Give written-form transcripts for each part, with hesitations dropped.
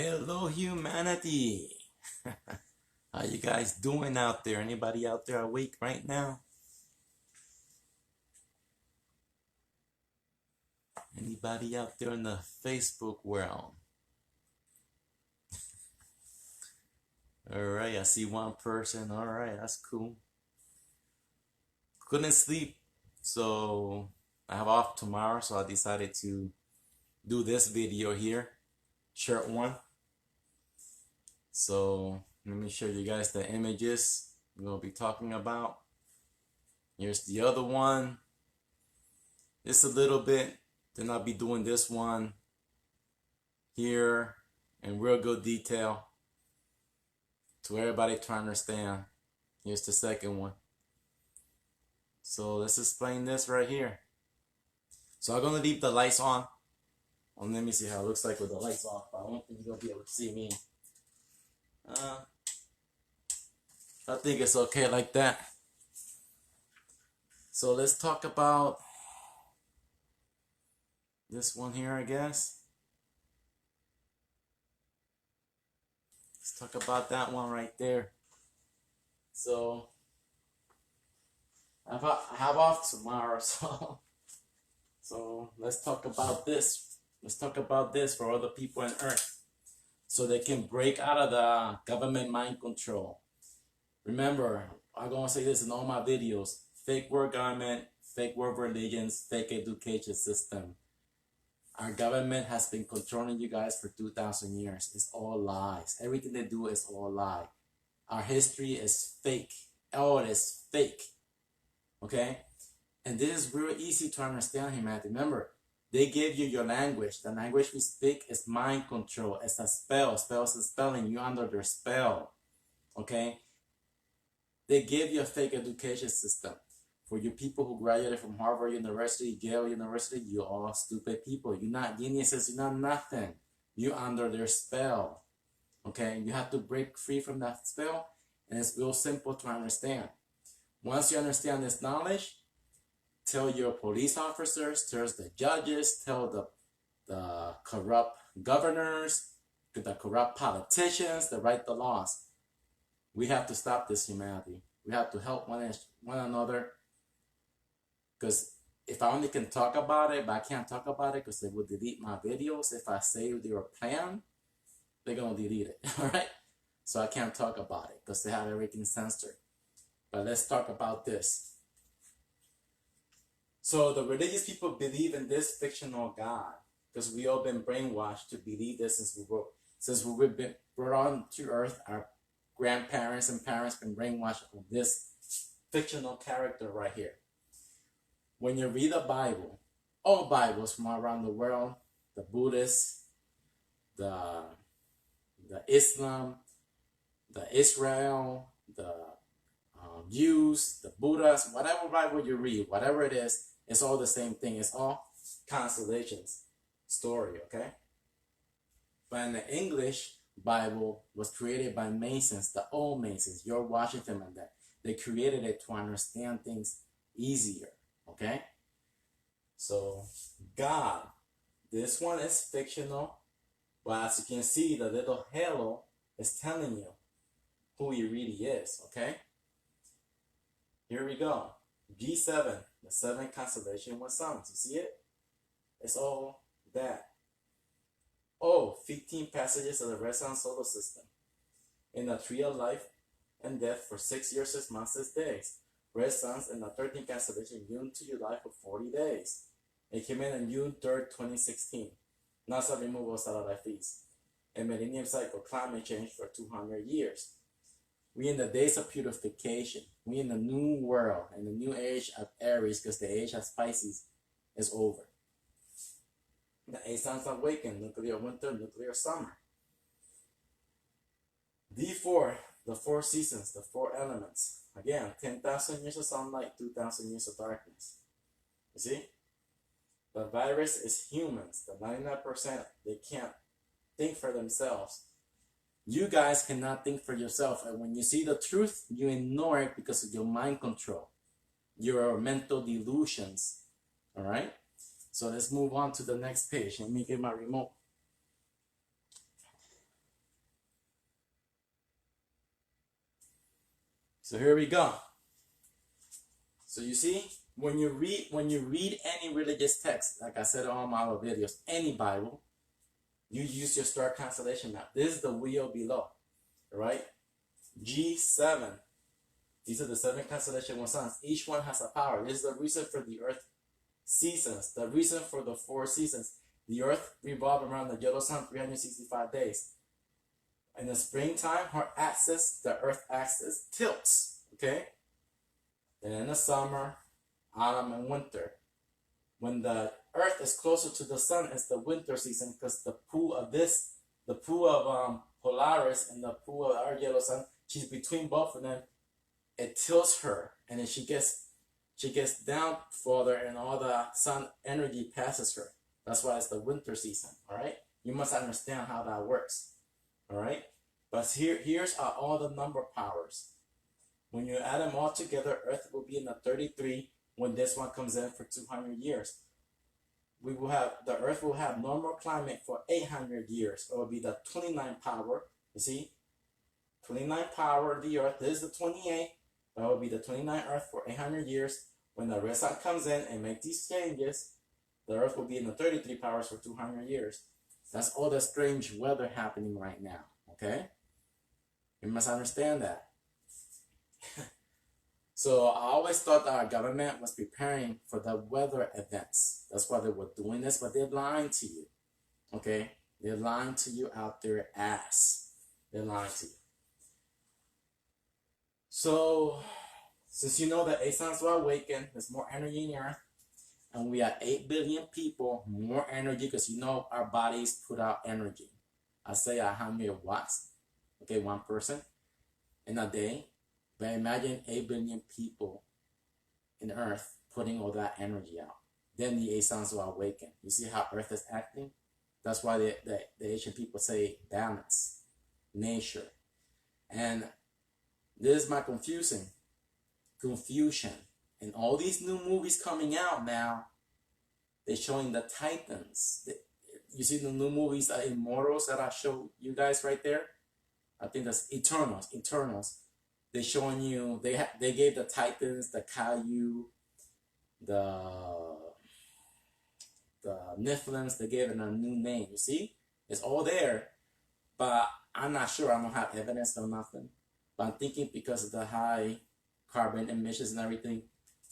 Hello, humanity. How you guys doing out there? Anybody out there awake right now? Anybody out there in the Facebook world? All right, I see one person. All right, that's cool. Couldn't sleep, so I have off tomorrow, so I decided to do this video here, short one. So let me show you guys the images we're gonna be talking about. Here's the other one. Just a little bit. Then I'll be doing this one here in real good detail to everybody to understand. Here's the second one. So let's explain this right here. So I'm gonna leave the lights on. And let me see how it looks like with the lights off. But I don't think you're gonna be able to see me. I think it's okay like that. So let's talk about this one here, I guess. Let's talk about that one right there. So I have off tomorrow, so let's talk about this. Let's talk about this for other people on Earth, so they can break out of the government mind control. Remember, I'm gonna say this in all my videos: fake world government, fake world religions, fake education system. Our government has been controlling you guys for 2,000 years. It's all lies. Everything they do is all lie. Our history is fake. All it is fake. Okay? And this is real easy to understand, humanity. Remember, they gave you your language. The language we speak is mind control. It's a spell. Spells is spelling. You're under their spell. Okay? They gave you a fake education system. For you people who graduated from Harvard University, Yale University, you're all stupid people. You're not geniuses. You're not nothing. You're under their spell. Okay? You have to break free from that spell. And it's real simple to understand. Once you understand this knowledge, tell your police officers, tell the judges, tell the corrupt governors, the corrupt politicians that write the laws. We have to stop this, humanity. We have to help one another. Because if I only can talk about it, but I can't talk about it because they will delete my videos. If I say they were planned, they're going to delete it. All right? So I can't talk about it because they have everything censored. But let's talk about this. So the religious people believe in this fictional God because we all been brainwashed to believe this since we've been brought on to earth. Our grandparents and parents been brainwashed with this fictional character right here. When you read the Bible, all Bibles from around the world, the Buddhists, the Islam, the Israel, the Jews, the Buddhas, whatever Bible you read, whatever it is, it's all the same thing. It's all constellations story, okay? But in the English Bible was created by Masons, the old Masons, George Washington and that. They created it to understand things easier, okay? So God, this one is fictional, but as you can see, the little halo is telling you who he really is, okay? Here we go. G7, the 7th constellation with suns. You see it? It's all that. Oh, 15 passages of the red sun solar system. In the tree of life and death for 6 years, 6 months, 6 days. Red suns in the 13th constellation, June to July for 40 days. It came in on June 3rd, 2016. NASA removal satellite feeds. A millennium cycle, climate change for 200 years. We in the days of purification. We in the new world, in the new age of Aries, because the age of Pisces is over. The 8 signs awaken, nuclear winter, nuclear summer. D4, the 4 seasons, the 4 elements. Again, 10,000 years of sunlight, 2,000 years of darkness. You see? The virus is humans. The 99%, they can't think for themselves. You guys cannot think for yourself. And when you see the truth, you ignore it because of your mind control, your mental delusions. All right? So let's move on to the next page. Let me get my remote. So here we go. So you see, when you read any religious text, like I said on all my other videos, any Bible, you use your star constellation map. This is the wheel below, right? G7. These are the 7 constellation signs. Each one has a power. This is the reason for the Earth seasons. The reason for the 4 seasons. The Earth revolves around the yellow sun 365 days. In the springtime, her axis, the Earth axis, tilts. Okay? Then in the summer, autumn, and winter. When the Earth is closer to the sun, it's the winter season because the pull of Polaris and the pull of our yellow sun, she's between both of them. It tilts her, and then she gets down further, and all the sun energy passes her. That's why it's the winter season. All right, you must understand how that works. All right, but here's all the number powers. When you add them all together, Earth will be in the 33 when this one comes in for 200 years. The Earth will have normal climate for 800 years. It will be the 29 power. You see, 29 power of the Earth. This is the 28. That will be the 29 Earth for 800 years. When the red sun comes in and make these changes, the Earth will be in the 33 powers for 200 years. That's all the strange weather happening right now. Okay, you must understand that. So I always thought that our government was preparing for the weather events. That's why they were doing this, but they're lying to you. Okay? They're lying to you out their ass. They're lying to you. So, since you know that 8 signs will awaken, there's more energy in the Earth, and we are 8 billion people, more energy, because you know our bodies put out energy. I say 100 watts, okay, one person in a day. But imagine 8 billion people in Earth putting all that energy out. Then the 8 signs will awaken. You see how Earth is acting? That's why the Asian people say balance, nature. And this is my confusion. And all these new movies coming out now, they're showing the Titans. You see the new movies, Immortals, that I showed you guys right there? I think that's Eternals. They're showing you, they gave the Titans, the Caillou, the Nephilims, they gave it a new name. You see? It's all there. But I'm not sure. I don't have evidence or nothing. But I'm thinking because of the high carbon emissions and everything,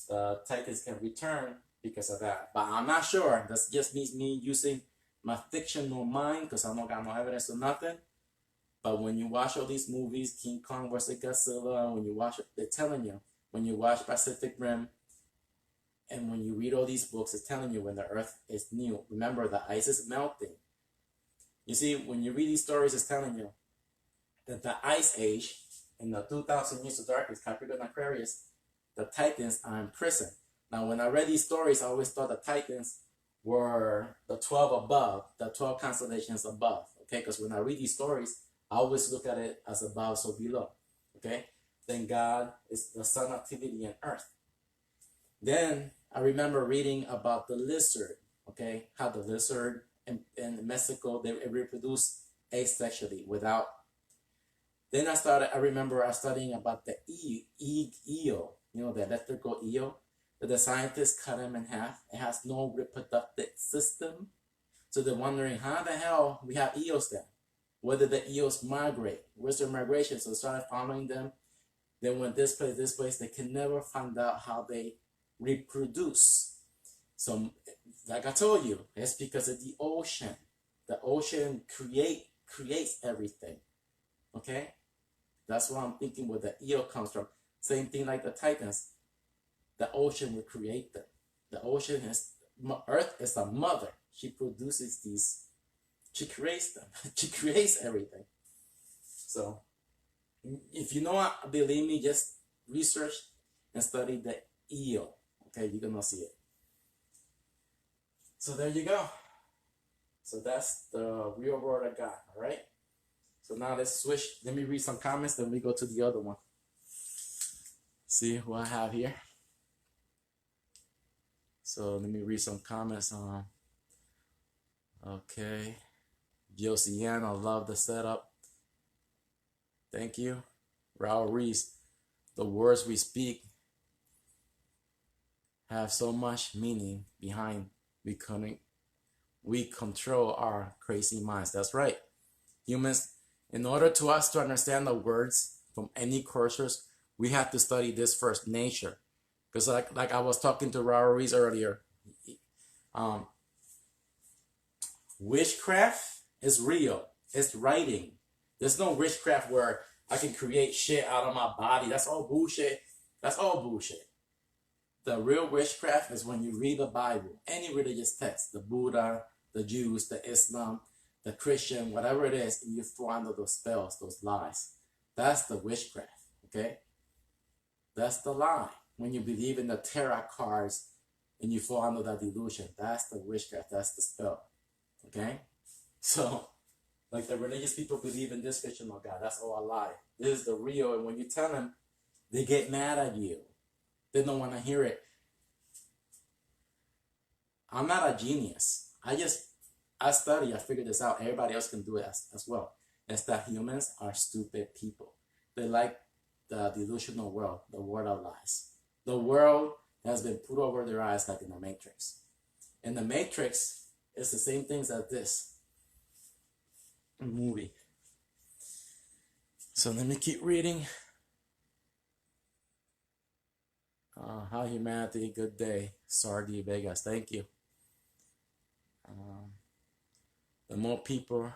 the Titans can return because of that. But I'm not sure. That's just me using my fictional mind because I don't got no evidence or nothing. But when you watch all these movies, King Kong vs. Godzilla, when you watch it, they're telling you. When you watch Pacific Rim, and when you read all these books, it's telling you when the Earth is new. Remember, the ice is melting. You see, when you read these stories, it's telling you that the Ice Age, in the 2,000 years of darkness, Capricorn and Aquarius, the Titans are in prison. Now, when I read these stories, I always thought the Titans were the 12 above, the 12 constellations above. Okay, because when I read these stories, I always look at it as above, so below. Okay? Then God is the sun activity in Earth. Then I remember reading about the lizard. Okay? How the lizard in Mexico, they reproduce asexually without. Then I remember studying about the eel. You know, the electrical eel. That the scientists cut him in half. It has no reproductive system. So they're wondering, how the hell we have eels then? Whether the eels migrate, where's their migration? So they started following them. Then went this place, they can never find out how they reproduce. So, like I told you, it's because of the ocean. The ocean creates everything. Okay? That's what I'm thinking where the eel comes from. Same thing like the Titans. The ocean will create them. The ocean Earth is a mother. She produces these. She creates them. She creates everything. So, if you don't believe me, just research and study the eel. Okay, you're gonna see it. So there you go. So that's the real world I got. All right. So now let's switch. Let me read some comments. Then we go to the other one. See who I have here. So let me read some comments on. Okay. Josiane, I love the setup. Thank you. Raul Reese. the words we speak have so much meaning behind we control our crazy minds. That's right. Humans, in order to us to understand the words from any cultures, we have to study this first, nature. Because like I was talking to Ruiz earlier, witchcraft is real. It's writing. There's no witchcraft where I can create shit out of my body. That's all bullshit. That's all bullshit. The real witchcraft is when you read the Bible, any religious text, the Buddha, the Jews, the Islam, the Christian, whatever it is, and you fall under those spells, those lies. That's the witchcraft, okay? That's the lie. When you believe in the tarot cards and you fall under that delusion, that's the witchcraft, that's the spell, okay? So, like the religious people believe in this fictional God, that's all a lie. This is the real, and when you tell them, they get mad at you. They don't want to hear it. I'm not a genius. I study, I figured this out. Everybody else can do it as well. It's that humans are stupid people. They like the delusional world, the world of lies. The world has been put over their eyes like in the Matrix. In the Matrix, it's the same things as this movie. So let me keep reading. Hi humanity, good day. Sardi Vegas, thank you. The more people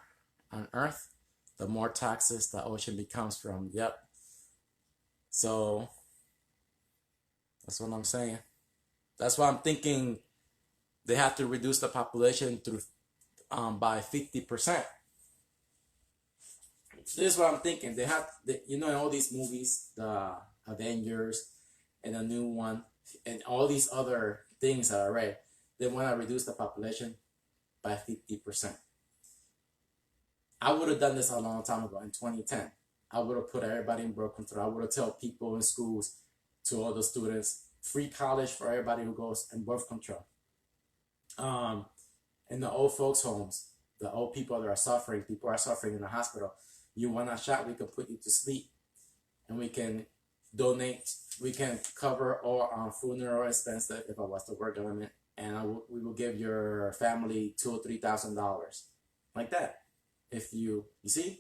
on Earth, the more toxic the ocean becomes from. Yep. So that's what I'm saying. That's why I'm thinking they have to reduce the population through by 50%. This is what I'm thinking. They have, you know, in all these movies, the Avengers and a new one, and all these other things that I read, they want to reduce the population by 50%. I would have done this a long time ago in 2010. I would have put everybody in birth control. I would have told people in schools, to all the students, free college for everybody who goes in birth control. In the old folks' homes, the old people that are suffering, people are suffering in the hospital. You want a shot, we can put you to sleep, and we can donate. We can cover all funeral expenses if I was to work government, and we will give your family $2,000 or $3,000, like that. If you see,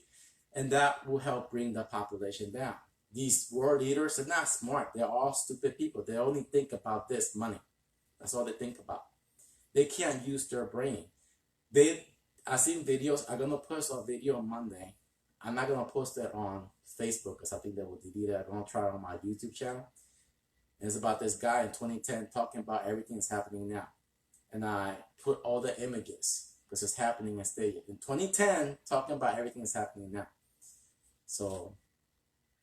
and that will help bring the population down. These world leaders are not smart. They're all stupid people. They only think about this money. That's all they think about. They can't use their brain. I seen videos. I'm gonna post a video on Monday. I'm not gonna post it on Facebook because I think they will delete it. I'm gonna try it on my YouTube channel. And it's about this guy in 2010 talking about everything that's happening now. And I put all the images because it's happening in stadium. In 2010, talking about everything that's happening now. So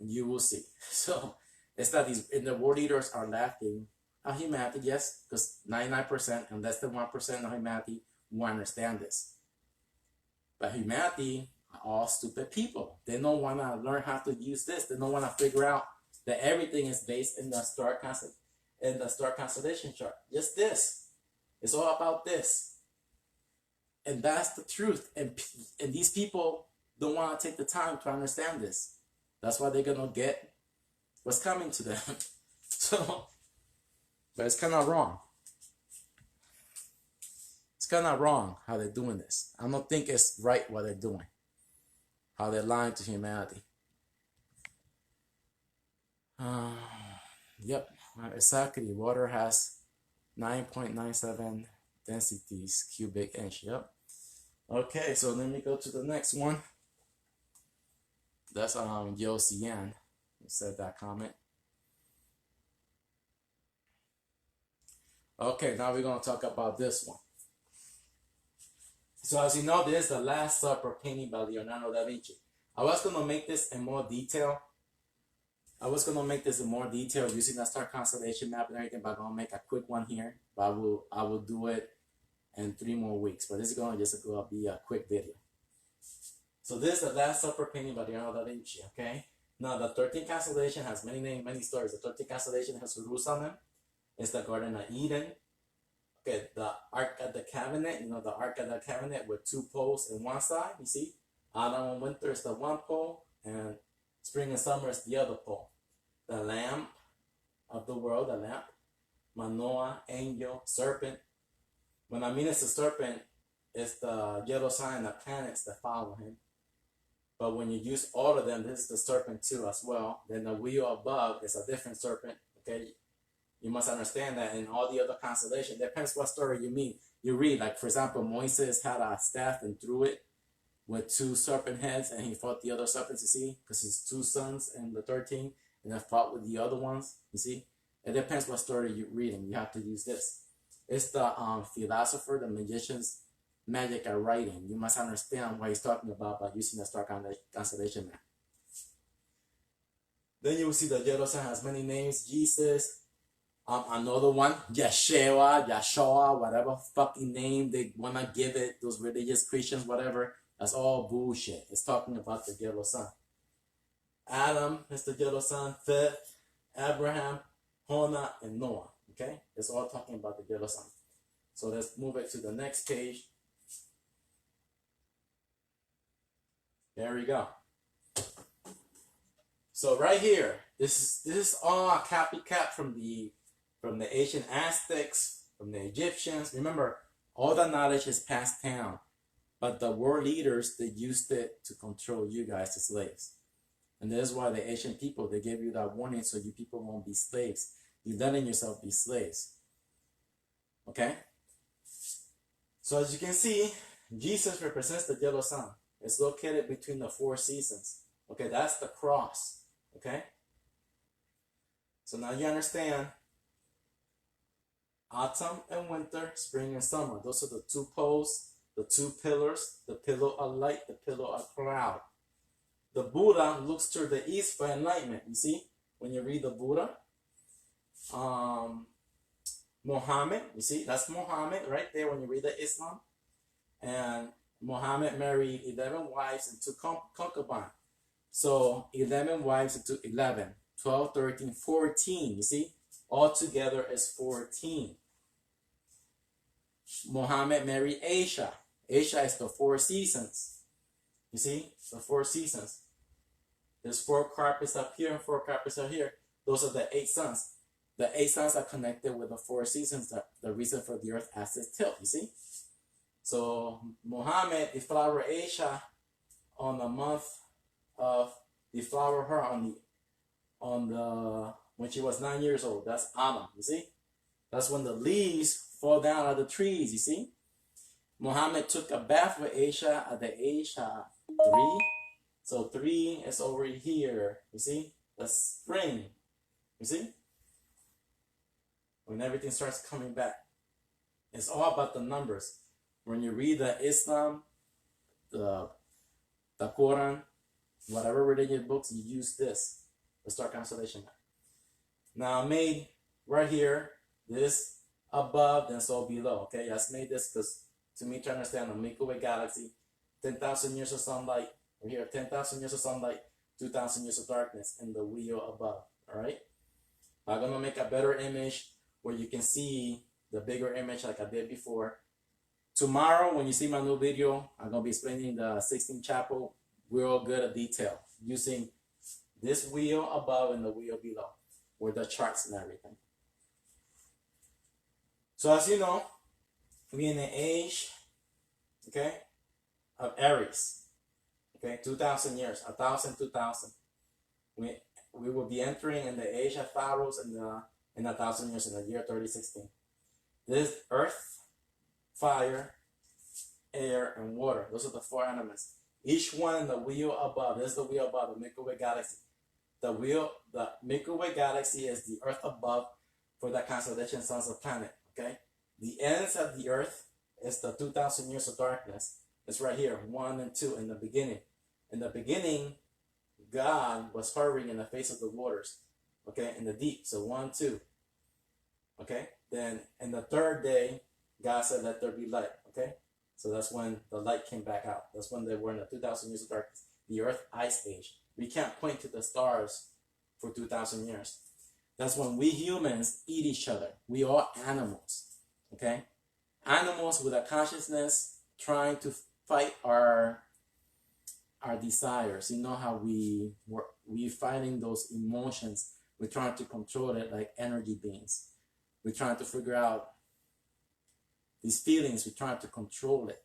you will see. So it's that and the world leaders are laughing at humanity, yes, because 99% and less than 1% of humanity will understand this. But humanity are all stupid people. They don't want to learn how to use this. They don't want to figure out that everything is based in the star constellation chart. Just this. It's all about this. And that's the truth. And these people don't want to take the time to understand this. That's why they're going to get what's coming to them. So, but it's kind of wrong. It's kind of wrong how they're doing this. I don't think it's right what they're doing. How they're lying to humanity. Yep, exactly. Water has 9.97 densities cubic inch. Yep. Okay, so let me go to the next one. That's Yo Cian who said that comment. Okay, now we're gonna talk about this one. So as you know, this is the Last Supper painting by Leonardo da Vinci. I was gonna make this in more detail. Using the star constellation map and everything, but I'm gonna make a quick one here. But I will do it in 3 more weeks. But this is gonna be a quick video. So this is the Last Supper painting by Leonardo da Vinci. Okay. Now the 13th constellation has many names, many stories. The 13th constellation has Jerusalem. It's the Garden of Eden. Okay, the Ark of the Covenant. You know the Ark of the Covenant with 2 poles in one side. You see, autumn and winter is the one pole, and spring and summer is the other pole. the lamp of the world, the lamp. Manoah, angel, serpent. When I mean it's a serpent, it's the yellow sign, the planets that follow him. But when you use all of them, this is the serpent too as well. Then the wheel above is a different serpent. Okay, you must understand that in all the other constellations, depends what story you mean. You read, like for example, Moses had a staff and threw it with 2 serpent heads, and he fought the other serpents. You see, because his 2 sons in the 13, and then fought with the other ones. You see, it depends what story you're reading. You have to use this. It's the philosopher, the magician's magic at writing. You must understand what he's talking about by using the star constellation map. Then you will see the yellow sign has many names. Jesus, another one, Yeshua, whatever fucking name they want to give it, those religious Christians, whatever, that's all bullshit. It's talking about the yellow sun. Adam is the yellow sun, fifth, Abraham, Hona, and Noah. Okay? It's all talking about the yellow sun. So let's move it to the next page. There we go. So right here, this is all a copycat from the ancient Aztecs, from the Egyptians. Remember, all the knowledge is passed down, but the world leaders, they used it to control you guys as slaves. And that's why the ancient people, they gave you that warning so you people won't be slaves. You're letting yourself be slaves. Okay? So as you can see, Jesus represents the yellow sun. It's located between the 4 seasons. Okay, that's the cross. Okay? So now you understand autumn and winter, spring and summer. Those are the 2 poles, the 2 pillars, the pillar of light, the pillar of cloud. The Buddha looks to the east for enlightenment. You see, when you read the Buddha, Muhammad, you see, that's Muhammad right there when you read the Islam. And Muhammad married 11 wives and 2 concubines. So 11 wives into 11, 12, 13, 14. You see, all together is 14. Muhammad married Aisha. Aisha is the 4 seasons. You see, the 4 seasons. There's 4 carpets up here and 4 carpets up here. Those are the 8 suns. The 8 suns are connected with the 4 seasons. The reason for the earth as its tilt. You see. So Muhammad deflowered Aisha on the month of deflowered her on the when she was 9 years old. That's Amma. You see. That's when the leaves fall down out of the trees. You see. Muhammad took a bath with Aisha at the age 3. So 3 is over here. You see? That's spring. You see? When everything starts coming back. It's all about the numbers. When you read the Islam, the Quran, whatever religious books, you use this, the star constellation map. Now I made right here, this above and so below. Okay, I made this because to me to understand the Milky Way galaxy, 10,000 years of sunlight. We're here, 10,000 years of sunlight, 2,000 years of darkness in the wheel above. All right. I'm gonna make a better image where you can see the bigger image like I did before. Tomorrow, when you see my new video, I'm gonna be explaining the Sistine Chapel real good at detail using this wheel above and the wheel below with the charts and everything. So as you know, we're in the age, okay, of Aries. Okay, 2,000 years, 1,000, 2,000. We will be entering in the age of pharaohs in 1,000 years in the year 3016. This earth, fire, air, and water. Those are the 4 elements. Each one in the wheel above. This is the wheel above the Milky Way galaxy. The Milky Way galaxy is the earth above for the constellation suns of planet. Okay, the ends of the earth is the 2,000 years of darkness. It's right here, 1 and 2 in the beginning. In the beginning, God was hovering in the face of the waters. Okay, in the deep. So 1, 2. Okay, then in the 3rd day, God said, "Let there be light." Okay, so that's when the light came back out. That's when they were in the 2,000 years of darkness, the Earth ice age. We can't point to the stars for 2,000 years. That's when we humans eat each other. We are animals. Okay, animals with a consciousness trying to fight our desires. You know how we fighting those emotions We're trying to control it like energy beings. We're trying to figure out these feelings. We're trying to control it.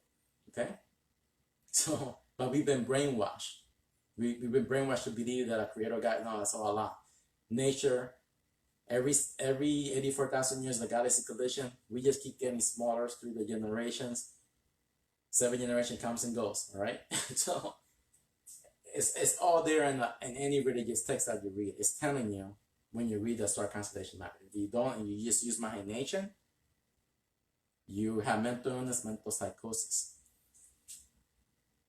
Okay? So, but we've been brainwashed. We've been brainwashed to believe that a creator God, no, that's all Allah. Nature, every 84,000 years, the galaxy collision, we just keep getting smaller through the generations. 7 generation comes and goes, all right? So it's all there in any religious text that you read. It's telling you when you read the star constellation map. If you don't and you just use Mahination, you have mental illness, mental psychosis.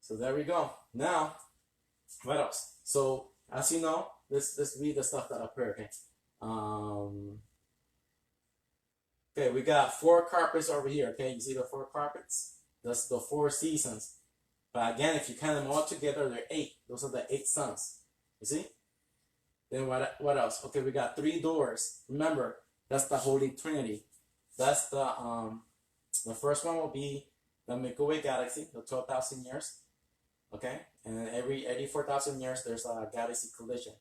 So there we go. Now, what else? So as you know, let's read the stuff that appeared. Okay. Okay, we got 4 carpets over here. Okay, you see the 4 carpets? That's the 4 seasons. But again, if you count them all together, they're 8. Those are the 8 suns. You see? Then what else? Okay, we got 3 doors. Remember, that's the Holy Trinity. That's the first one will be the Milky Way galaxy, the 12,000 years. Okay, and every 84,000 years there's a galaxy collision.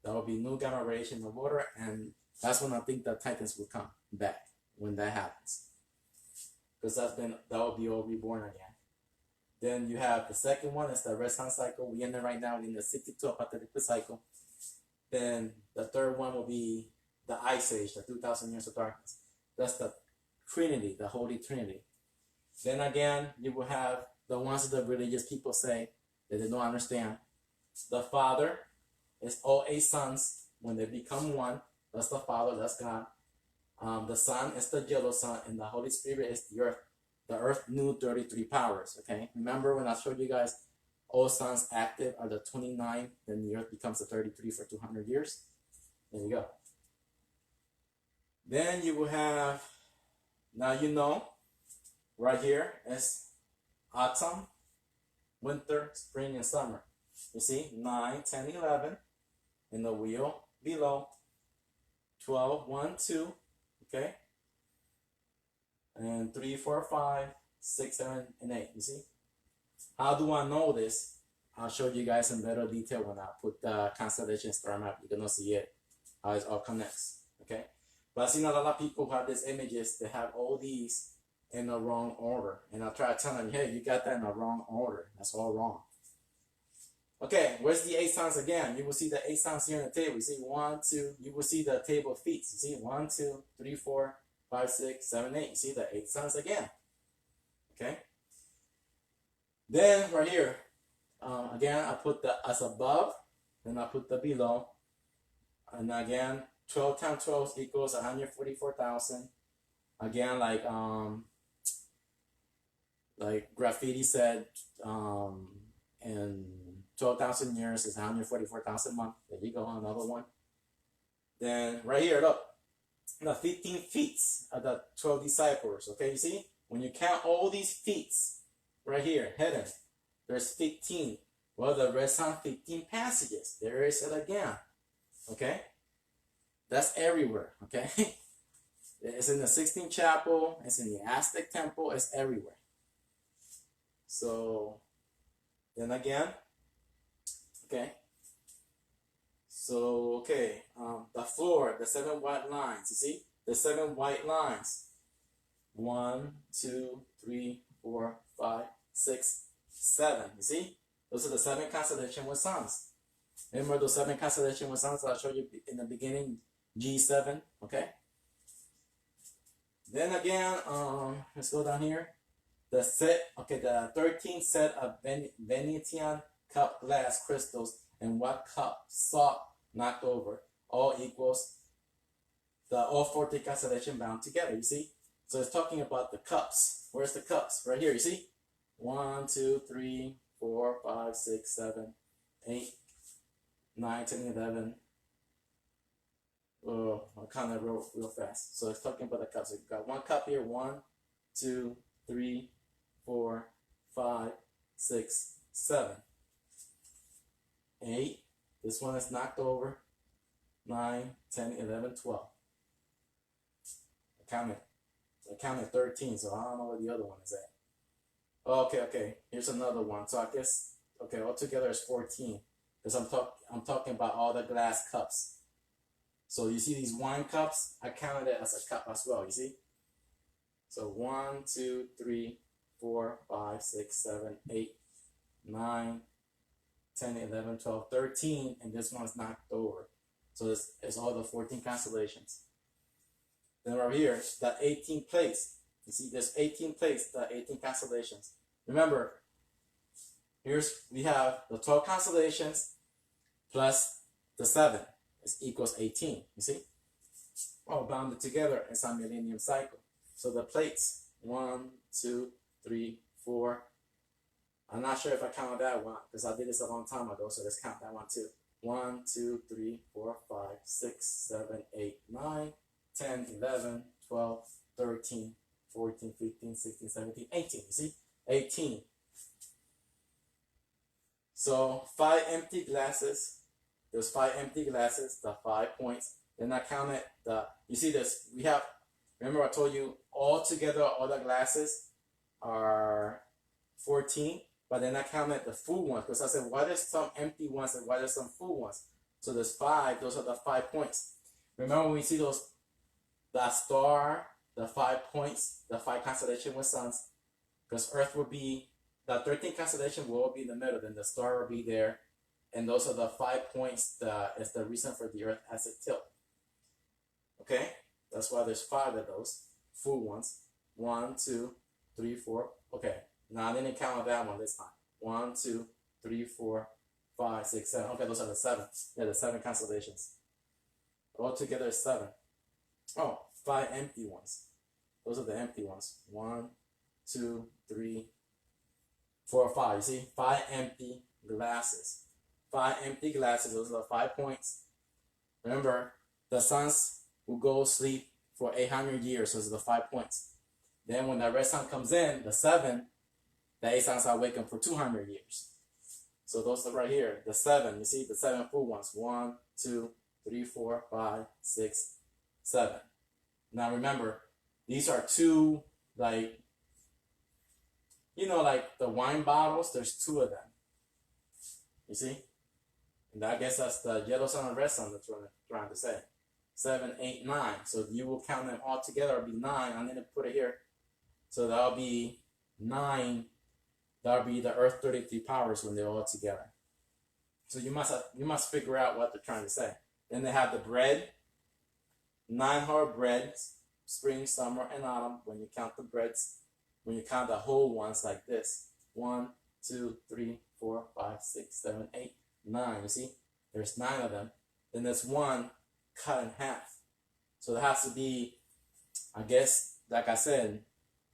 That will be new gamma radiation in the water, and that's when I think the Titans will come back when that happens. Because that will be all reborn again. Then you have the second one, is the red sun cycle. We end it right now in the 62 apocalyptic cycle. Then the third one will be the Ice Age, the 2,000 years of darkness. That's the Trinity, the Holy Trinity. Then again, you will have the ones that the religious people say that they don't understand. The Father is all 8 sons when they become one. That's the Father, that's God. The Son is the yellow sun, and the Holy Spirit is the earth. The earth knew 33 powers, okay? Remember when I showed you guys all suns active are the 29, then the earth becomes the 33 for 200 years? There you go. Then you will have, now you know, right here is autumn, winter, spring, and summer. You see, 9, 10, 11, in the wheel below, 12, 1, 2, okay? And 3, 4, 5, 6, 7, and 8. You see? How do I know this? I'll show you guys in better detail when I put the constellation star map. You're gonna see it, how it all connects. Okay? But I've seen a lot of people who have these images, they have all these in the wrong order. And I try to tell them, hey, you got that in the wrong order. That's all wrong. Okay, where's the 8 signs again? You will see the 8 signs here on the table. You see 1, 2, you will see the table of feet. You see 1, 2, 3, 4, 5, 6, 7, 8. You see the 8 signs again. Okay? Then right here, again, I put the as above, then I put the below. And again, 12 times 12 equals 144,000. Again, like graffiti said, and 12,000 years is 144,000 months. There you go, another one. Then right here, look, the 15 feet of the 12 disciples. Okay, you see? When you count all these feet right here, hidden, there's 15. Well, the rest on 15 passages. There is it again. Okay? That's everywhere. Okay? It's in the Sistine Chapel. It's in the Aztec Temple. It's everywhere. So, then again, okay. So, okay, the floor, the 7 white lines, you see? The 7 white lines. 1, 2, 3, 4, 5, 6, 7. You see? Those are the 7 constellations with suns. Remember those 7 constellations with suns that I showed you in the beginning? G7, okay? Then again, let's go down here. The 13th set of Venetian cup glass crystals and what cup salt knocked over all equals all 14 constellations bound together. You see? So it's talking about the cups. Where's the cups? Right here. You see? 1, 2, 3, 4, 5, 6, 7, 8, 9, 10, 11. Oh, I kind of wrote real fast. So it's talking about the cups. So you've got 1 cup here. 1, 2, 3, 4, 5, 6, 7, 8. This one is knocked over. 9, 10, 11, 12. I counted 13, so I don't know where the other one is at. Okay. Here's another one. So I guess, okay, altogether it's 14. Because I'm talking about all the glass cups. So you see these wine cups, I counted it as a cup as well, you see? So 1, 2, 3, 4, 5, 6, 7, 8, 9, 10, 11, 12, 13, and this one's knocked over. So it's all the 14 constellations. Then over here, that 18 plates. You see, there's 18 plates, the 18 constellations. Remember, we have the 12 constellations plus the 7 is equals 18. You see? All bounded together in some millennium cycle. So the plates, 1, 2, 3, 4. I'm not sure if I counted that one because I did this a long time ago, so let's count that one too. 1, 2, 3, 4, 5, 6, 7, 8, 9, 10, 11, 12, 13, 14, 15, 16, 17, 18. You see? 18. So 5 empty glasses. There's 5 empty glasses, the 5 points. Then I counted you see this, we have, remember I told you all together, all the glasses are 14, but then I counted the full ones because I said, why there's some empty ones and why there's some full ones? So there's 5, those are the 5 points. Remember when we see that star, the 5 points, the 5 constellation with suns, because Earth will be, the 13 constellation will be in the middle, then the star will be there, and those are the 5 points that is the reason for the Earth has a tilt. Okay, that's why there's 5 of those full ones. 1, 2, 3, 4. Okay, now I didn't count that one this time. 1, 2, 3, 4, 5, 6, 7. Okay, those are the 7. Yeah, the 7 constellations. Altogether is 7. Oh, 5 empty ones. Those are the empty ones. 1, 2, 3, 4, 5. You see, 5 empty glasses. 5 empty glasses. Those are the 5 points. Remember, the suns will go sleep for 800 years. So those are the 5 points. Then when the red sun comes in, the 7, the 8 suns are awakened for 200 years. So those are right here, the 7. You see, the 7 full ones. 1, 2, 3, 4, 5, 6, 7. Now remember, these are 2, like, you know, like the wine bottles, there's 2 of them. You see? And I guess that's the yellow sun and red sun that's what I'm trying to say. 7, 8, 9. So you will count them all together, it'll be 9. I'm going to put it here. So that'll be 9. That'll be the Earth 33 powers when they're all together. So you must figure out what they're trying to say. Then they have the bread. 9 hard breads, spring, summer, and autumn. When you count the breads, when you count the whole ones like this. 1, 2, 3, 4, 5, 6, 7, 8, 9. You see? There's 9 of them. Then there's 1 cut in half. So there has to be, I guess, like I said,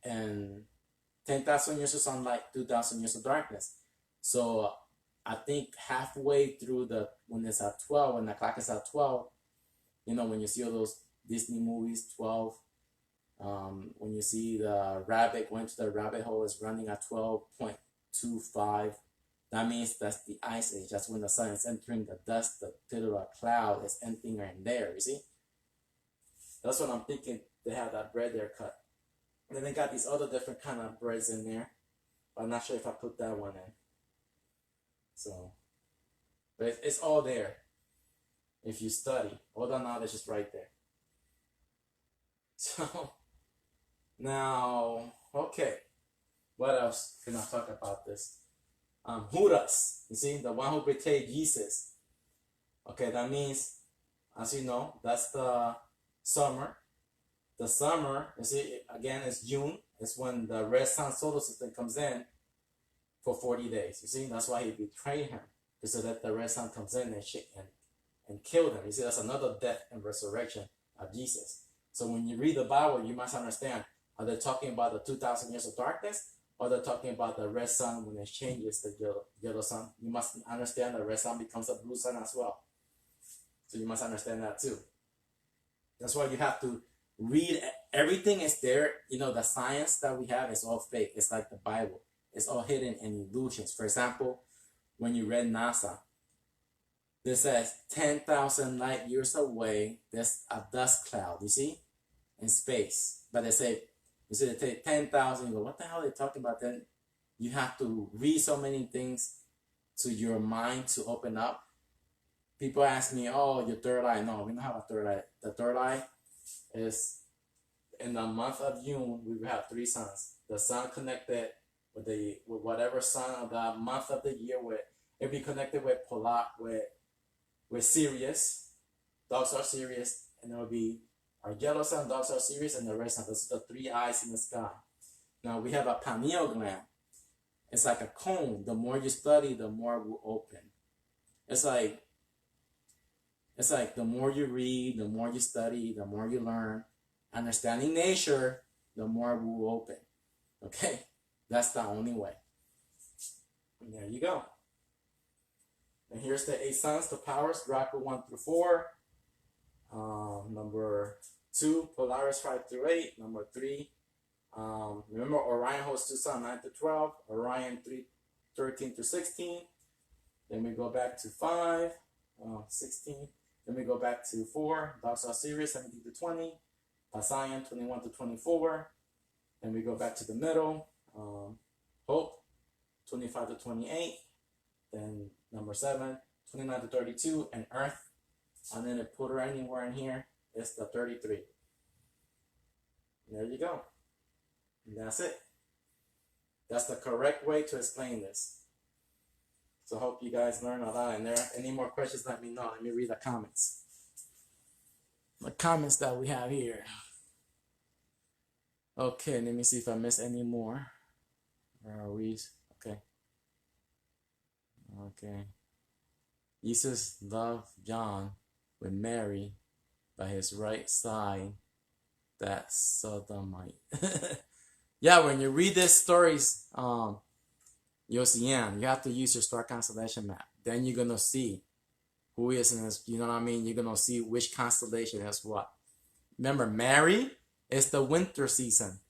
and 10,000 years of sunlight, 2,000 years of darkness. So I think halfway through when it's at 12, when the clock is at 12, you know, when you see all those Disney movies, 12, when you see the rabbit going to the rabbit hole is running at 12.25, that means that's the ice age. That's when the sun is entering the dust, the pillar cloud is entering in there, you see? That's what I'm thinking. They have that bread there cut. And then they got these other different kind of breads in there. But I'm not sure if I put that one in. So, but it's all there. If you study, all the knowledge is right there. So, now, okay. What else can I talk about this? Judas, you see, the one who betrayed Jesus. Okay, that means, as you know, that's the summer. The summer, you see, again, it's June. It's when the red sun solar system comes in for 40 days. You see, that's why he betrayed him. So that the red sun comes in and killed him. You see, that's another death and resurrection of Jesus. So when you read the Bible, you must understand, are they talking about the 2,000 years of darkness? Or they're talking about the red sun when it changes the yellow sun? You must understand the red sun becomes a blue sun as well. So you must understand that too. That's why you have to read. Everything is there. You know, the science that we have is all fake. It's like the Bible. It's all hidden in illusions. For example, when you read NASA, this says 10,000 light years away, there's a dust cloud, you see, in space. But they say, you see, they take 10,000, you go, what the hell are they talking about? Then you have to read so many things to your mind to open up, people ask me, oh, your third eye. No, we don't have a third eye. The third eye is in the month of June, we will have 3 suns. The sun connected with whatever sun of the month of the year with, it'll be connected with with Sirius. Dogs are Sirius, and it'll be our yellow sun, dogs are Sirius, and the red sun. Those are the 3 eyes in the sky. Now we have a pineal gland. It's like a cone. The more you study, the more it will open. It's like the more you read, the more you study, the more you learn. Understanding nature, the more it will open. Okay? That's the only way. And there you go. And here's the 8 suns, the powers, Draco 1 through 4. Number 2, Polaris 5 through 8. Number 3, remember Orion holds 2 suns, 9 to 12. Orion 13 to 16. Then we go back to 5, 16. Then we go back to 4, Doxa Sirius 17 to 20. Passion 21 to 24. Then we go back to the middle, Hope 25 to 28. Then number 7, 29 to 32, and Earth. And then put her anywhere in here. It's the 33. There you go. And that's it. That's the correct way to explain this. So I hope you guys learn a lot. And there, any more questions, let me know. Let me read the comments. The comments that we have here. Okay, let me see if I missed any more. Where are we? Okay. Okay. Jesus loved John with Mary by his right side. That sodomite. Yeah, when you read these stories, you'll see, yeah, you have to use your star constellation map. Then you're gonna see who is in this, you know what I mean? You're gonna see which constellation has what. Remember, Mary is the winter season.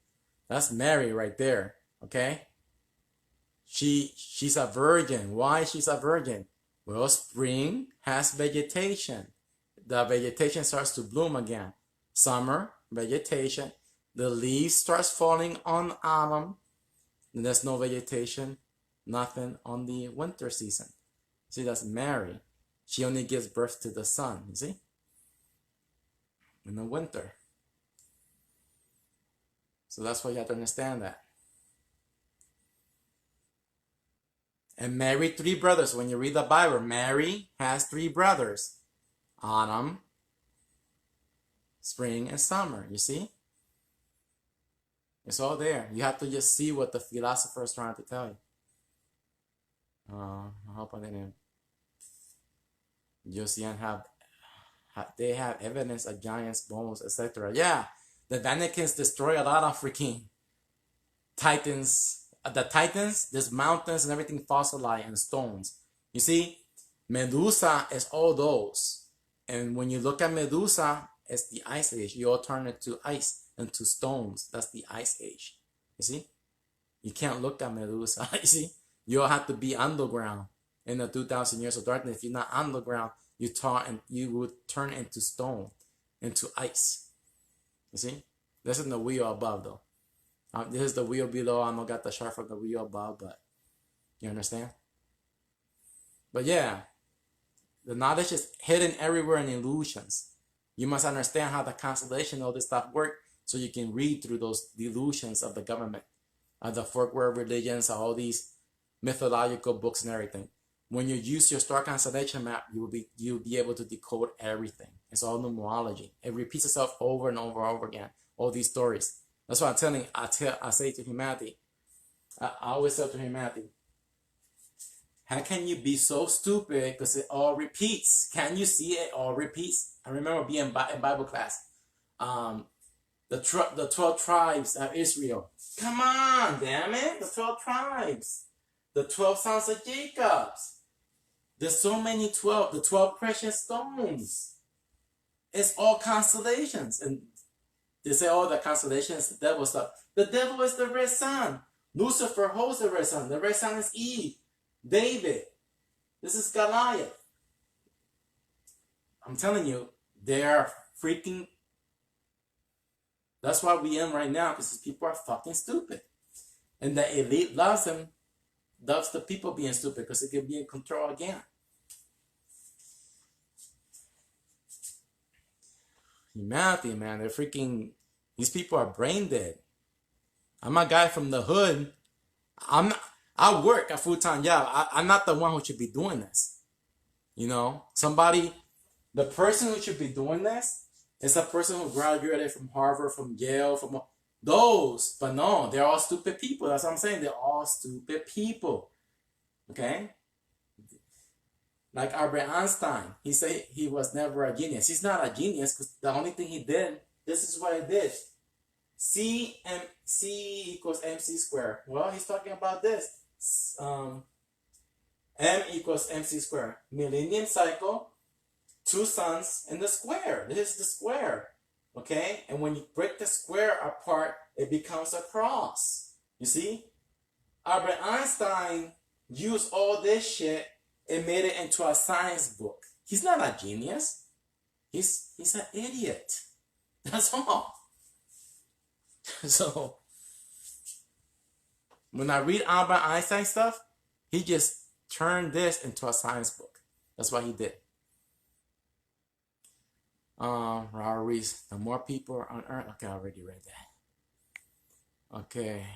That's Mary right there. Okay? She's a virgin. Why she's a virgin? Well, spring has vegetation. The vegetation starts to bloom again. Summer, vegetation. The leaves starts falling on autumn. And there's no vegetation, nothing on the winter season. See, that's Mary. She only gives birth to the sun, you see? In the winter. So that's why you have to understand that. And Mary, 3 brothers. When you read the Bible, Mary has 3 brothers. Autumn, spring, and summer. You see? It's all there. You have to just see what the philosopher is trying to tell you. I hope I didn't. Josiane they have evidence of giants, bones, etc. Yeah, the Vaticans destroy a lot of freaking titans. The titans, there's mountains and everything fossilized and stones. You see, Medusa is all those. And when you look at Medusa, it's the ice age. You all turn it to ice and to stones. That's the ice age. You see? You can't look at Medusa. You see? You all have to be underground in the 2,000 years of darkness. If you're not underground, you would turn into stone, into ice. You see? This is the wheel above, though. This is the wheel below. I don't got the chart from the wheel above, but you understand? But yeah, the knowledge is hidden everywhere in illusions. You must understand how the constellation, all this stuff work, so you can read through those delusions of the government, the folk world religions, all these mythological books and everything. When you use your star constellation map, you'll be able to decode everything. It's all numerology. It repeats itself over and over and over again. All these stories. That's why I'm telling. I say to humanity. I always tell to humanity. How can you be so stupid? Because it all repeats. Can you see it all repeats? I remember being in Bible class. The 12 tribes of Israel. Come on, damn it! The 12 tribes. The 12 sons of Jacob. There's so many 12. The 12 precious stones. It's all constellations. And they say, oh, the constellations, the devil stuff. The devil is the red sun. Lucifer holds the red sun. The red sun is Eve. David. This is Goliath. I'm telling you, they are freaking. That's why we in right now, because people are fucking stupid. And the elite loves them. Loves the people being stupid because it can be in control again. humanity, man. They're freaking, these people are brain dead. I'm a guy from the hood. I work a full-time job. I'm not the one who should be doing this. You know, the person who should be doing this is a person who graduated from Harvard, from Yale, from those. But no, they're all stupid people. That's what I'm saying. They're all stupid people. Okay? Like Albert Einstein, he said he was never a genius. He's not a genius because the only thing he did, this is what he did. C equals mc squared. Well, he's talking about this. M equals mc squared. Millennium cycle, 2 suns in the square. This is the square. Okay? And when you break the square apart, it becomes a cross. You see? Albert Einstein used all this shit and made it into a science book. He's not a genius. He's an idiot. That's all. So, when I read Albert Einstein stuff, he just turned this into a science book. That's what he did. Robert Reese, the more people on Earth. Okay, I already read that. Okay.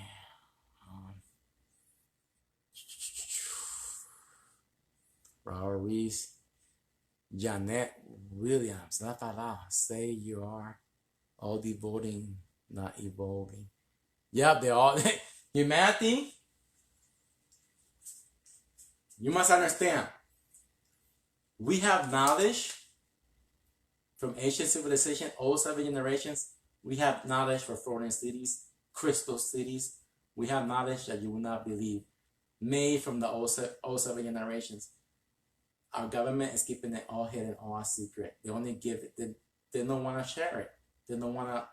Robert Reese, Janet Williams, La Fala, say you are all devoting, not evolving. Yeah, they all, humanity, you must understand, we have knowledge from ancient civilization, all 7 generations. We have knowledge for floating cities, crystal cities. We have knowledge that you will not believe, made from the all 7 generations. Our government is keeping it all hidden, all secret. They only give it. They don't want to share it. They don't want to.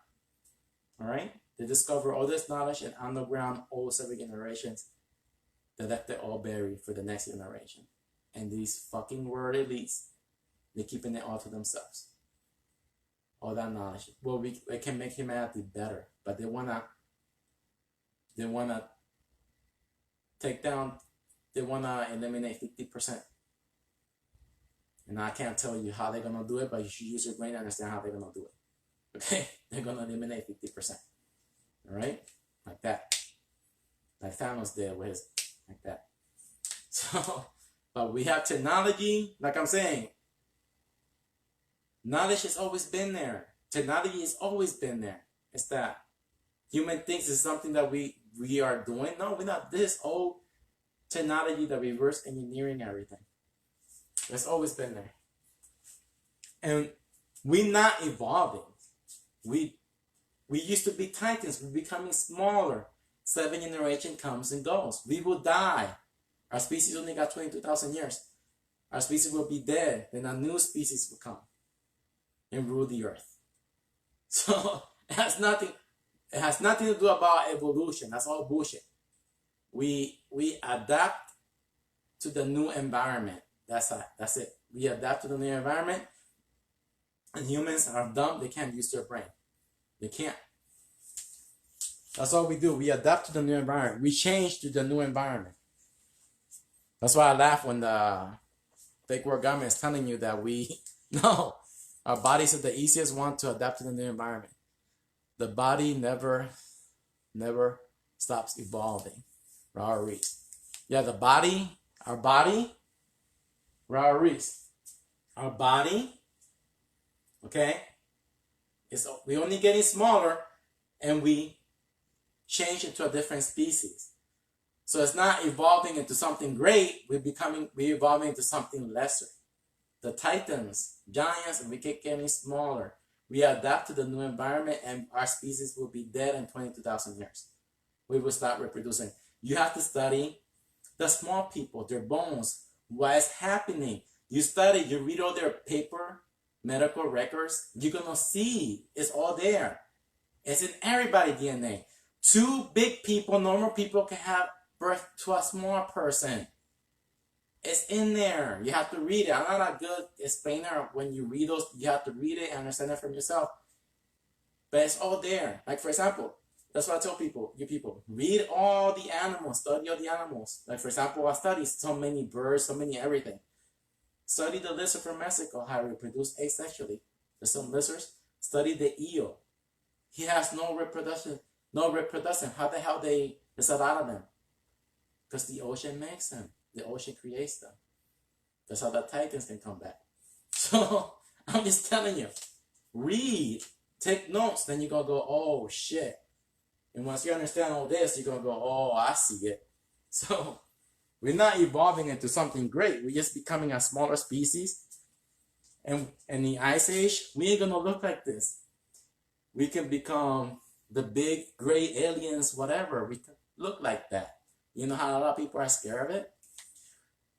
All right? They discover all this knowledge and underground all 7 generations. They left it all buried for the next generation. And these fucking world elites, they're keeping it all to themselves. All that knowledge. Well, it can make humanity better, but they wanna take down. They wanna eliminate 50%. And I can't tell you how they're going to do it, but you should use your brain to understand how they're going to do it. Okay? They're going to eliminate 50%. All right? Like that. Like Thanos did with his, like that. So, but we have technology. Like I'm saying, knowledge has always been there. Technology has always been there. It's that human thinks it's something that we are doing. No, we're not. This old technology, the reverse engineering everything. It's always been there. And we're not evolving. We used to be titans. We're becoming smaller. 7 generation comes and goes. We will die. Our species only got 22,000 years. Our species will be dead. Then a new species will come and rule the earth. So it has nothing to do about evolution. That's all bullshit. We adapt to the new environment. That's it. We adapt to the new environment. And humans are dumb. They can't use their brain. They can't. That's all we do. We adapt to the new environment. We change to the new environment. That's why I laugh when the fake world government is telling you that no, our bodies are the easiest one to adapt to the new environment. The body never stops evolving. Robert Reese. Yeah, our body, Robert Reese. Our body, okay, we're only getting smaller and we change into a different species. So it's not evolving into something great, we're evolving into something lesser. The titans, giants, and we keep getting smaller. We adapt to the new environment and our species will be dead in 22,000 years. We will stop reproducing. You have to study the small people, their bones, what is happening. You study, you read all their paper, medical records, you're going to see it's all there. It's in everybody's DNA. 2 big people, normal people, can have birth to a small person. It's in there. You have to read it. I'm not a good explainer. When you read those, you have to read it and understand it from yourself. But it's all there. Like, for example, that's what I tell people, read all the animals, study all the animals. Like, for example, I study so many birds, so many everything. Study the lizard from Mexico, how to reproduce asexually. There's some lizards, Study the eel. He has no reproduction. No reproduction. How the hell there's a lot of them? Because the ocean makes them. The ocean creates them. That's how the Titans can come back. So I'm just telling you, read, take notes, then you're going to go, oh shit. And once you understand all this, you're going to go, oh, I see it. So we're not evolving into something great. We're just becoming a smaller species. And in the Ice Age, we ain't going to look like this. We can become the big gray aliens, whatever. We can look like that. You know how a lot of people are scared of it?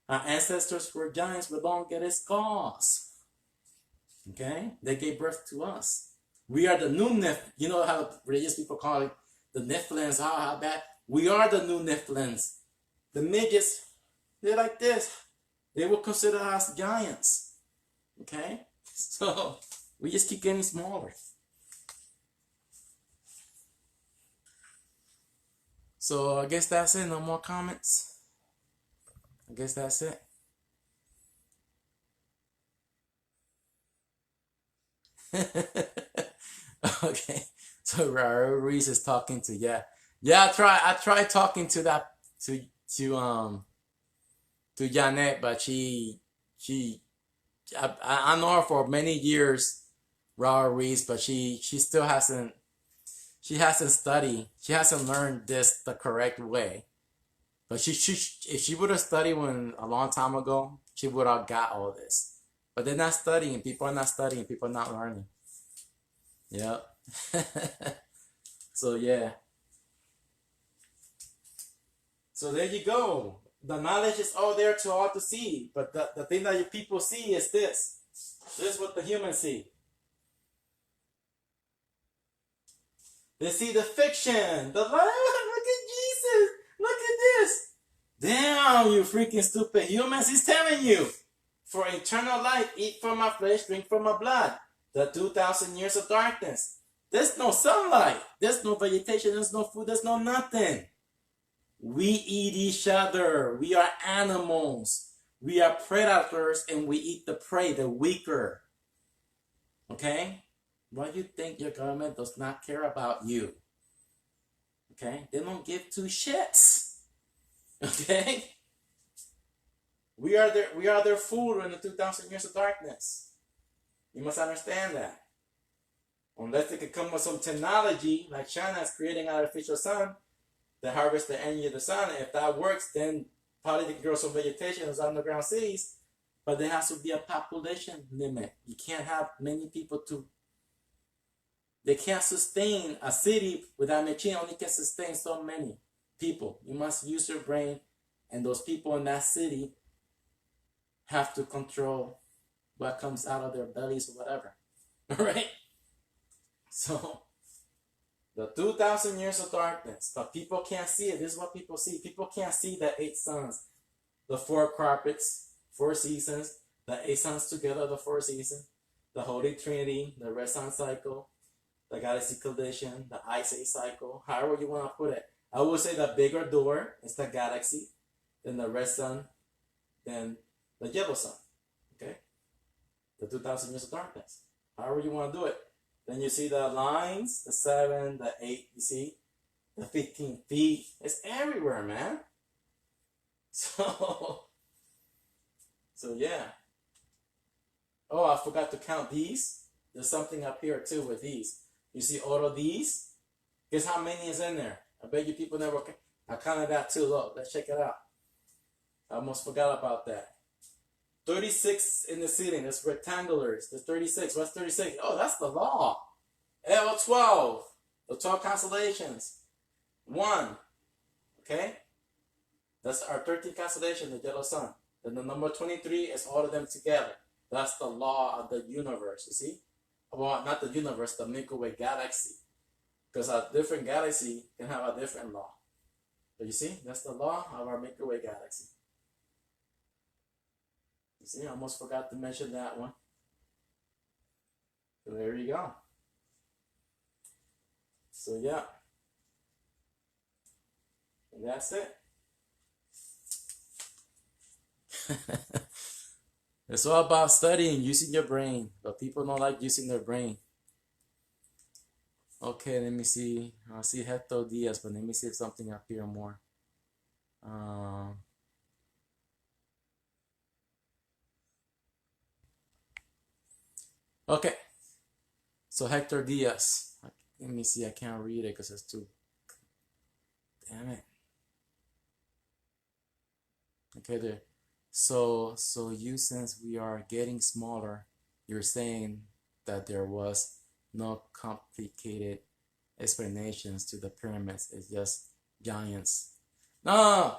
Our ancestors were giants with elongated skulls. Okay? They gave birth to us. We are the new Nephilim. You know how religious people call it the Nephilims. Oh, how bad. We are the new Nephilims. The midgets, they're like this. They will consider us giants. Okay? So, we just keep getting smaller. So, I guess that's it. No more comments. I guess that's it. Okay. So Ruiz is talking to I tried talking to that to Janet, but I know her for many years, Ruiz, but she still hasn't studied. She hasn't learned this the correct way. But if she would have studied a long time ago, she would have got all this. But they're not studying. People are not studying. People are not learning. Yep. So yeah. So there you go. The knowledge is all there to all to see. But the thing that you people see is this. This is what the humans see. They see the fiction. Look at Jesus. Look at this. Damn, you freaking stupid humans. He's telling you. For eternal life, eat from my flesh, drink from my blood. The 2,000 years of darkness. There's no sunlight. There's no vegetation. There's no food. There's no nothing. We eat each other. We are animals. We are predators and we eat the prey, the weaker. Okay? Why do you think your government does not care about you? Okay? They don't give two shits. Okay? We are their food in the 2,000 years of darkness. You must understand that. Unless they could come with some technology, like China is creating an artificial sun, to harvest the energy of the sun. If that works, then probably they can grow some vegetation as underground cities. But there has to be a population limit. You can't have many people they can't sustain a city without machine. Only can sustain so many people. You must use your brain, and those people in that city have to control what comes out of their bellies or whatever. All right? So, the 2,000 years of darkness, but people can't see it. This is what people see. People can't see the 8 suns, the 4 carpets, 4 seasons, the 8 suns together, the 4 seasons, the Holy Trinity, the red sun cycle, the galaxy collision, the Ice Age cycle, however you want to put it. I would say the bigger door is the galaxy, then the red sun, then the yellow sun. Okay? The 2,000 years of darkness. However you want to do it. Then you see the lines, the 7, the 8, you see? The 15 feet. It's everywhere, man. So yeah. Oh, I forgot to count these. There's something up here too with these. You see all of these? Guess how many is in there? I bet you people never... I counted that too. Look, let's check it out. I almost forgot about that. 36 in the ceiling. It's rectangulars. There's 36. What's 36? Oh, that's the law. L12. The 12 constellations. 1. Okay? That's our 13th constellation, the yellow sun. Then the number 23 is all of them together. That's the law of the universe, you see? Well, not the universe, the Milky Way galaxy. Because a different galaxy can have a different law. But you see, that's the law of our Milky Way galaxy. You see, I almost forgot to mention that one. So there you go. So yeah. And that's it. It's all about studying, using your brain. But people don't like using their brain. Okay, let me see. I see Hector Diaz, but let me see if something up here more. Okay, so Hector Diaz. Let me see. I can't read it because it's too. Damn it. Okay, there. So you, since we are getting smaller, you're saying that there was no complicated explanations to the pyramids. It's just giants. No.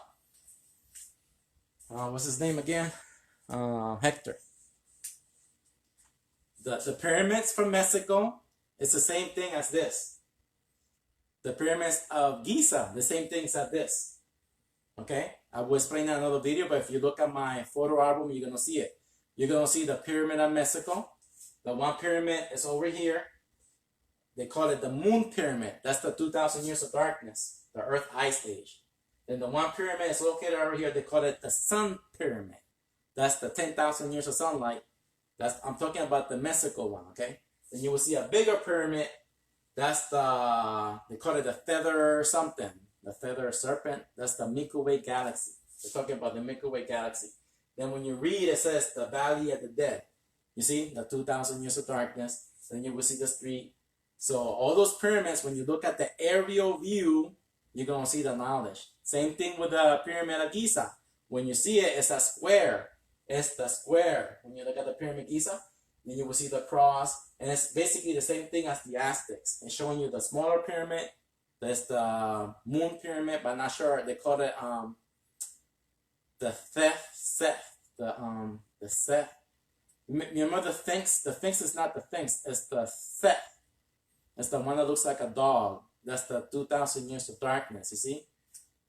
What's his name again? Hector. The pyramids from Mexico, it's the same thing as this. The pyramids of Giza, the same things as this. Okay? I will explain that in another video, but if you look at my photo album, you're going to see it. You're going to see the pyramid of Mexico. The one pyramid is over here. They call it the moon pyramid. That's the 2,000 years of darkness, the Earth Ice Age. Then the one pyramid is located over here. They call it the sun pyramid. That's the 10,000 years of sunlight. I'm talking about the Mexico one, okay? Then you will see a bigger pyramid. That's they call it the feather something. The feather serpent. That's the Milky Way galaxy. We're talking about the Milky Way galaxy. Then when you read, it says the Valley of the Dead. You see, the 2,000 years of darkness. Then you will see the street. So all those pyramids, when you look at the aerial view, you're going to see the knowledge. Same thing with the Pyramid of Giza. When you see it, it's a square. It's the square. When you look at the Pyramid of Giza, then you will see the cross. And it's basically the same thing as the Aztecs. It's showing you the smaller pyramid. There's the moon pyramid, but I'm not sure. They call it the Seth. The Seth. You remember the Sphinx? The Sphinx is not the Sphinx. It's the Seth. It's the one that looks like a dog. That's the 2,000 years of darkness, you see?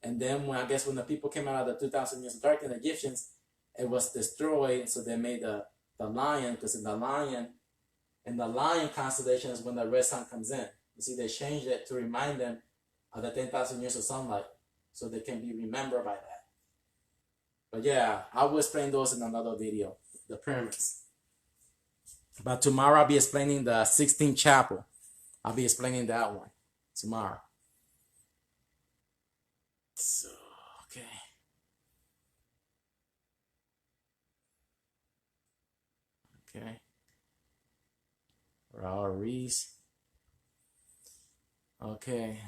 And then when the people came out of the 2,000 years of darkness, the Egyptians, it was destroyed. So they made the lion, because in the lion constellation is when the red sun comes in. You see, they changed it to remind them of the 10,000 years of sunlight, so they can be remembered by that. But yeah, I will explain those in another video, the pyramids. But tomorrow I'll be explaining the Sistine Chapel. I'll be explaining that one tomorrow. So, okay. Okay. Raul Reese. Okay.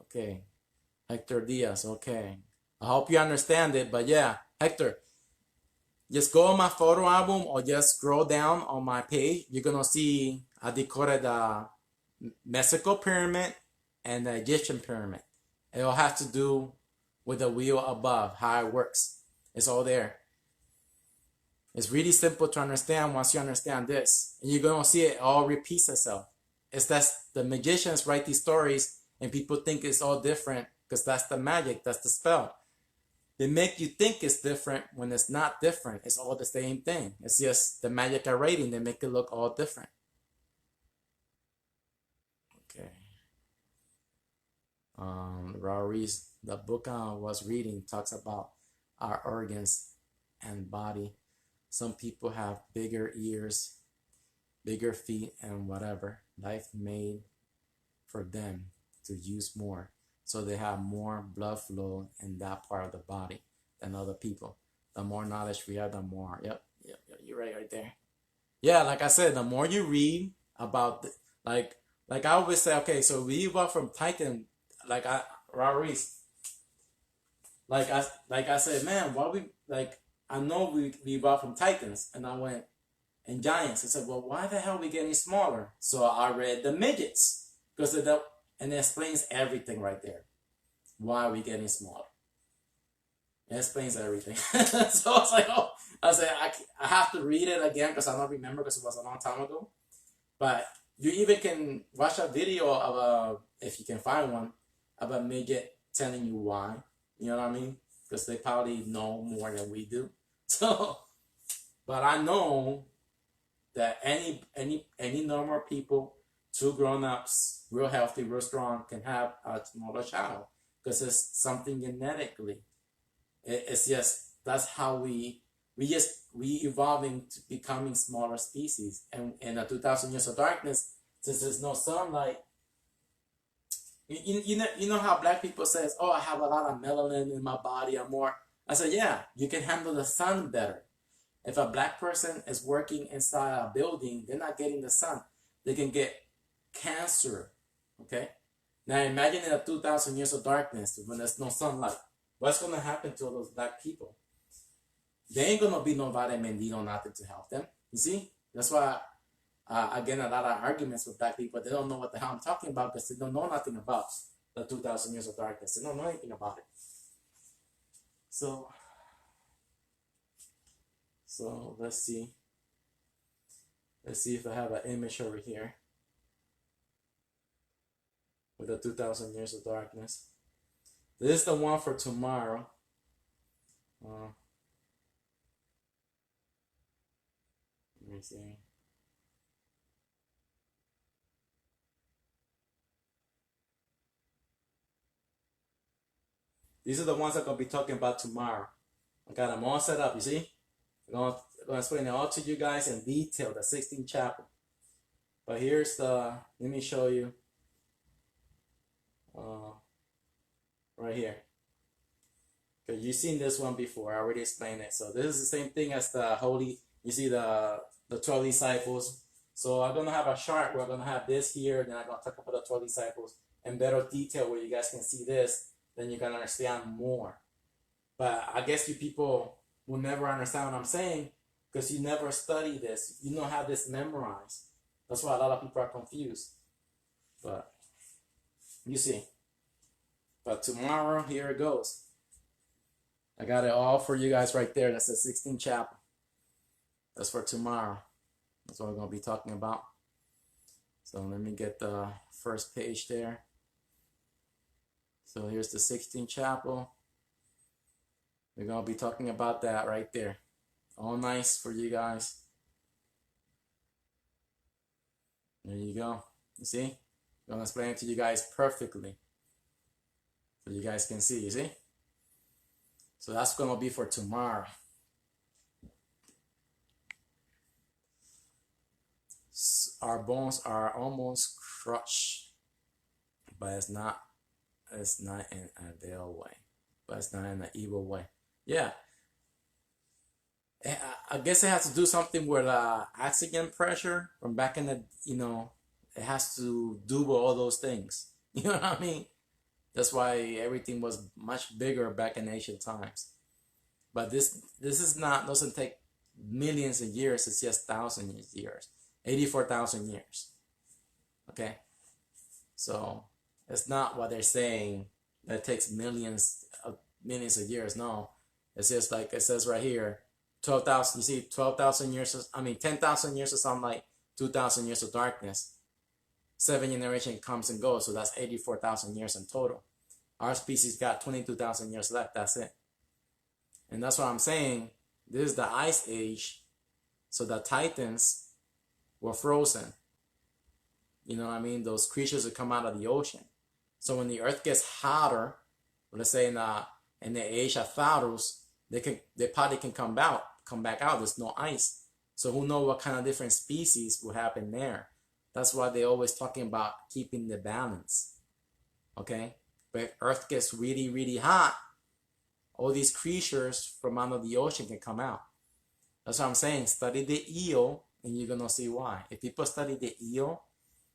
Okay. Hector Diaz. Okay. I hope you understand it, but yeah, Hector, just go on my photo album or just scroll down on my page. You're going to see I decoded the Mexico pyramid and the Egyptian pyramid. It all has to do with the wheel above, how it works. It's all there. It's really simple to understand once you understand this. And you're going to see it all repeats itself. It's that the magicians write these stories and people think it's all different because that's the magic, that's the spell. They make you think it's different when it's not different. It's all the same thing. It's just the magic of writing. They make it look all different. Okay. Rauri's, the book I was reading talks about our organs and body. Some people have bigger ears, bigger feet, and whatever. Life made for them to use more. So they have more blood flow in that part of the body than other people. The more knowledge we have, the more. Yep, you're right there. Yeah, like I said, the more you read about, like I always say, okay, so we evolved from Titan, like Raurice. Like I said, man, I know we evolved from Titans, and I went, and giants. I said, well, why the hell are we getting smaller? So I read the midgets, because of that. And it explains everything right there. Why are we getting smaller? It explains everything. So I was like, oh, I have to read it again because I don't remember because it was a long time ago. But you even can watch a video of if you can find one, of a midget telling you why. You know what I mean? Because they probably know more than we do. So, but I know that any normal people, 2 grown-ups, real healthy, real strong, can have a smaller child because it's something genetically. It's just, that's how we evolving to becoming smaller species. And in the 2,000 years of darkness, Since there's no sunlight, you know how black people says, oh, I have a lot of melanin in my body, I'm more. I said, yeah, you can handle the sun better. If a black person is working inside a building, they're not getting the sun. They can get cancer. Okay? Now imagine in a 2,000 years of darkness when there's no sunlight. What's going to happen to all those black people? There ain't going to be no vitamin D or nothing to help them. You see? That's why I get a lot of arguments with black people. They don't know what the hell I'm talking about because they don't know nothing about the 2,000 years of darkness. They don't know anything about it. So let's see. Let's see if I have an image over here with the 2,000 years of darkness. This is the one for tomorrow. Let me see. These are the ones I'm going to be talking about tomorrow. I got them all set up, you see? I'm going to explain it all to you guys in detail, the 16th chapter. But here's the, let me show you. Right here. Okay, you've seen this one before. I already explained it. So this is the same thing as the holy, you see the 12 disciples. So I'm going to have a chart where I'm going to have this here. Then I'm going to talk about the 12 disciples in better detail where you guys can see this. Then you can understand more. But I guess you people will never understand what I'm saying because you never study this. You don't have this memorized. That's why a lot of people are confused. But you see. But tomorrow, here it goes. I got it all for you guys right there. That's the 16th chapter. That's for tomorrow. That's what we're going to be talking about. So let me get the first page there. So here's the 16th chapel. We're going to be talking about that right there. All nice for you guys. There you go. You see? I'm going to explain it to you guys perfectly. So you guys can see, you see? So that's going to be for tomorrow. Our bones are almost crushed. But it's not in a real way. But it's not in an evil way. Yeah. I guess it has to do something with oxygen pressure from back in the, it has to do with all those things. You know what I mean? That's why everything was much bigger back in ancient times. But this is not, doesn't take millions of years, it's just thousands of years. 84,000 years. Okay? So it's not what they're saying that it takes millions of years. No. It's just like it says right here, 12,000, you see 12,000 years, 10,000 years of sunlight, 2,000 years of darkness. 7 generations comes and goes, so that's 84,000 years in total. Our species got 22,000 years left, that's it. And that's what I'm saying. This is the ice age, so the titans were frozen. You know what I mean? Those creatures that come out of the ocean. So when the earth gets hotter, let's say in the age of Pharaohs, they probably can come back out. There's no ice. So who knows what kind of different species will happen there. That's why they're always talking about keeping the balance. Okay? But if earth gets really, really hot, all these creatures from under the ocean can come out. That's what I'm saying. Study the eel and you're going to see why. If people study the eel,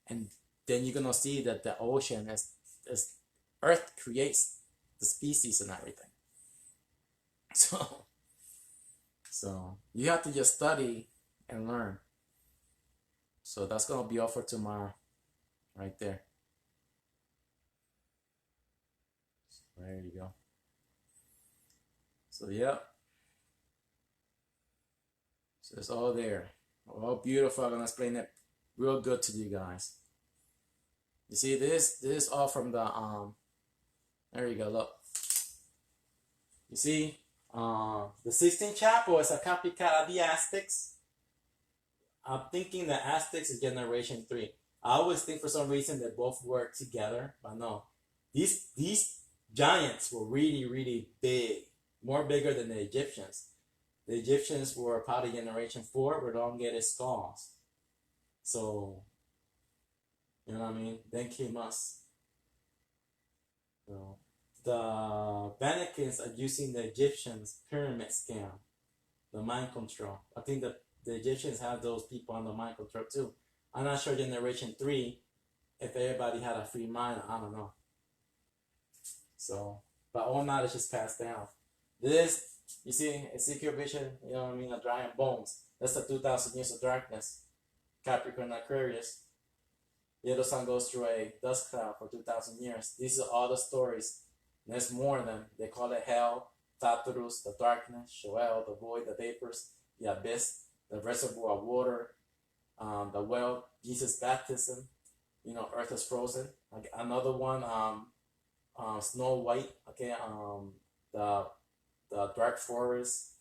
and then you're going to see that the ocean is earth creates the species and everything. So you have to just study and learn. So that's going to be all for tomorrow. Right there. So there you go. So yeah. So it's all there. All beautiful. I'm going to explain it real good to you guys. You see this is all from the there you go, look. You see the 16th chapel is a copycat of the Aztecs. I'm thinking the Aztecs is generation 3. I always think for some reason they both work together, but no. These giants were really, really big. More bigger than the Egyptians. The Egyptians were probably generation 4 with elongated skulls. So You know what I mean? Then came us. You know, the Vatican's are using the Egyptians pyramid scam, the mind control. I think that the Egyptians have those people on the mind control too. I'm not sure Generation 3, if everybody had a free mind, I don't know. So, but all knowledge is passed down. This, you see, Ezekiel vision, you know what I mean, a dry bones. That's the 2,000 years of darkness. Capricorn, Aquarius. The other sun goes through a dust cloud for 2,000 years. These are all the stories. There's more of them. They call it hell, Tartarus, the darkness, Sheol, the void, the vapors, the abyss, the reservoir of water, the well, Jesus' baptism. You know, earth is frozen. Like another one, Snow White. Okay, the dark forest,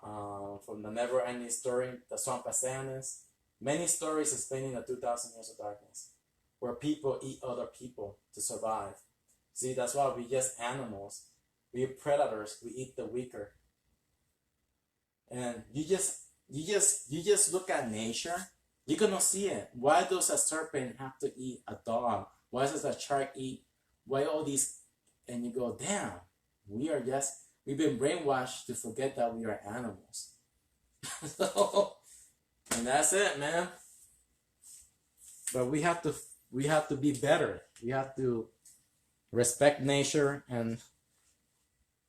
from the never-ending story, the swamp Assanis. Many stories explaining the 2,000 years of darkness, where people eat other people to survive. See, that's why we just animals. We're predators. We eat the weaker. And you just look at nature. You're gonna see it. Why does a serpent have to eat a dog? Why does a shark eat? Why all these? And you go, damn. We've been brainwashed to forget that we are animals. And that's it, man. But we have to be better. We have to respect nature and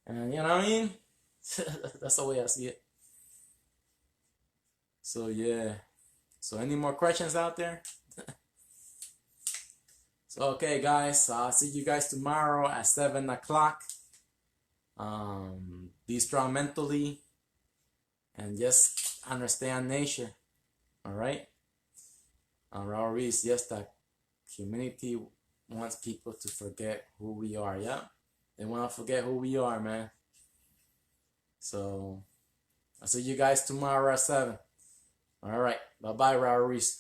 you know what I mean? That's the way I see it. So yeah. So any more questions out there? So okay guys, I'll see you guys tomorrow at 7 o'clock. Be strong mentally and just understand nature. Alright? Our is just that humanity wants people to forget who we are, yeah? They want to forget who we are, man. So I'll see you guys tomorrow at 7. Alright. Bye-bye, Rauris.